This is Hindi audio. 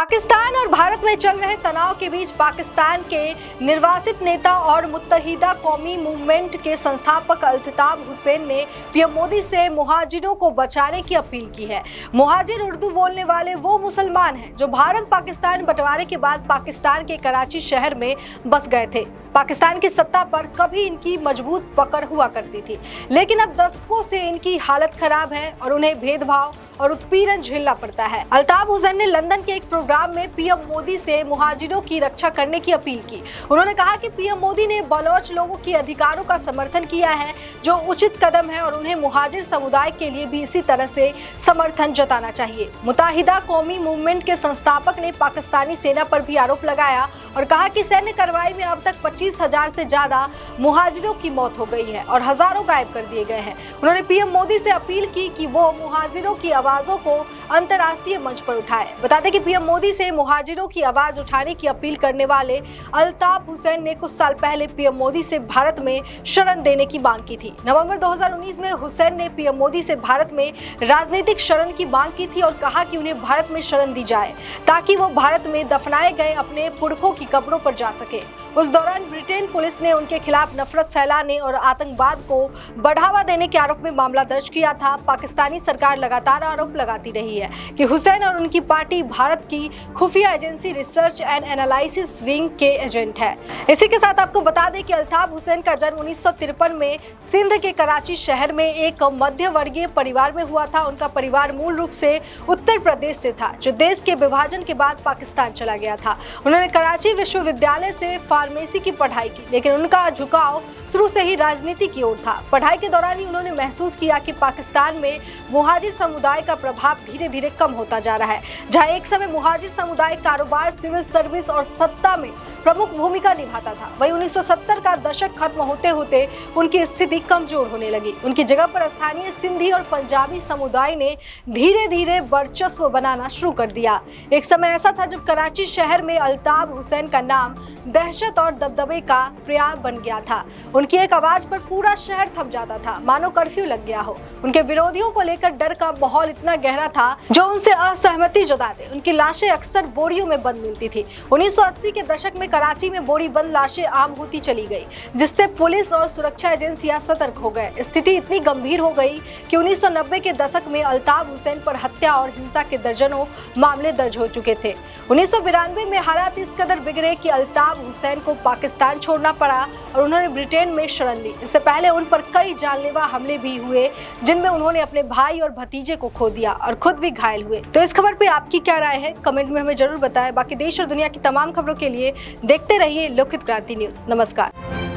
पाकिस्तान और भारत में चल रहे तनाव के बीच पाकिस्तान के निर्वासित नेता और मुत्तहिदा कौमी मूवमेंट के संस्थापक अल्ताफ हुसैन ने पीएम मोदी से मुहाजिरों को बचाने की अपील की है। मुहाजिर उर्दू बोलने वाले वो मुसलमान हैं जो भारत पाकिस्तान बंटवारे के बाद पाकिस्तान के कराची शहर में बस गए थे। पाकिस्तान की सत्ता पर कभी इनकी मजबूत पकड़ हुआ करती थी, लेकिन अब दशकों से इनकी हालत खराब है और उन्हें भेदभाव और उत्पीड़न झेलना पड़ता है। अल्ताफ हुसैन ने लंदन के एक प्रोग्राम में पीएम मोदी से मुहाजिरों की रक्षा करने की अपील की। उन्होंने कहा कि पीएम मोदी ने बलोच लोगों के अधिकारों का समर्थन किया है, जो उचित कदम है, और उन्हें मुहाजिर समुदाय के लिए भी इसी तरह से समर्थन जताना चाहिए। मुत्तहिदा कौमी मूवमेंट के संस्थापक ने पाकिस्तानी सेना पर भी आरोप लगाया और कहा कि सैन्य कार्रवाई में अब तक 25,000 से ज्यादा मुहाजिरों की मौत हो गई है और हजारों गायब कर दिए गए हैं। उन्होंने पीएम मोदी से अपील की कि वो मुहाजिरों की आवाजों को अंतर्राष्ट्रीय मंच पर उठाए। बता दें कि पीएम मोदी से मुहाजिरों की आवाज उठाने की अपील करने वाले अल्ताफ हुसैन ने कुछ साल पहले पीएम मोदी से भारत में शरण देने की मांग की थी। नवंबर 2019 में हुसैन ने पीएम मोदी से भारत में राजनीतिक शरण की मांग की थी और कहा कि उन्हें भारत में शरण दी जाए ताकि वो भारत में दफनाए गए अपने पुरखों की कब्रों पर जा सके। उस दौरान ब्रिटेन पुलिस ने उनके खिलाफ नफरत फैलाने और आतंकवाद को बढ़ावा देने के आरोप में मामला दर्ज किया था। पाकिस्तानी सरकार लगातार आरोप लगाती रही है कि हुसैन और उनकी पार्टी भारत की खुफिया agency research and analysis wing के एजेंट है। इसी के साथ आपको बता दें कि अल्ताफ हुसैन का जन्म 1953 में सिंध के कराची शहर में एक मध्य वर्गीय परिवार में हुआ था। उनका परिवार मूल रूप से उत्तर प्रदेश से था, जो देश के विभाजन के बाद पाकिस्तान चला गया था। उन्होंने कराची विश्वविद्यालय से फार्मेसी की पढ़ाई की, लेकिन उनका झुकाव शुरू से ही राजनीति की ओर था। पढ़ाई के दौरान ही उन्होंने महसूस किया कि पाकिस्तान में मुहाजिर समुदाय का प्रभाव धीरे धीरे कम होता जा रहा है। जहां एक समय मुहाजिर समुदाय कारोबार, सिविल सर्विस और सत्ता में प्रमुख भूमिका निभाता था, वहीं 1970 का दशक खत्म होते होते उनकी स्थिति कमजोर होने लगी। उनकी जगह पर स्थानीय सिंधी और पंजाबी समुदाय ने धीरे धीरे वर्चस्व बनाना शुरू कर दिया। एक समय ऐसा था जब कराची शहर में अल्ताफ हुसैन का नाम दहशत और दबदबे का पर्याय बन गया था। उनकी एक आवाज पर पूरा शहर थम जाता था, मानो कर्फ्यू लग गया हो। उनके विरोधियों को लेकर डर का माहौल इतना गहरा था जो उनसे असहमति जताते उनकी लाशें अक्सर बोरियों में बंद मिलती थी। 1980 के दशक में कराची में बोरी बंद लाशें आम होती चली गई, जिससे पुलिस और सुरक्षा एजेंसियां सतर्क हो गए। स्थिति इतनी गंभीर हो गई कि 1990 के दशक में अल्ताफ हुसैन पर हत्या और हिंसा के दर्जनों मामले दर्ज हो चुके थे। 1992 में हालात इस कदर बिगड़े कि अल्ताफ हुसैन को पाकिस्तान छोड़ना पड़ा और उन्होंने ब्रिटेन में शरण ली। इससे पहले उन पर कई जानलेवा हमले भी हुए, जिनमें उन्होंने अपने भाई और भतीजे को खो दिया और खुद भी घायल हुए। तो इस खबर पे आपकी क्या राय है, कमेंट में हमें जरूर बताएं। बाकी देश और दुनिया की तमाम खबरों के लिए देखते रहिए लोकहित क्रांति न्यूज। नमस्कार।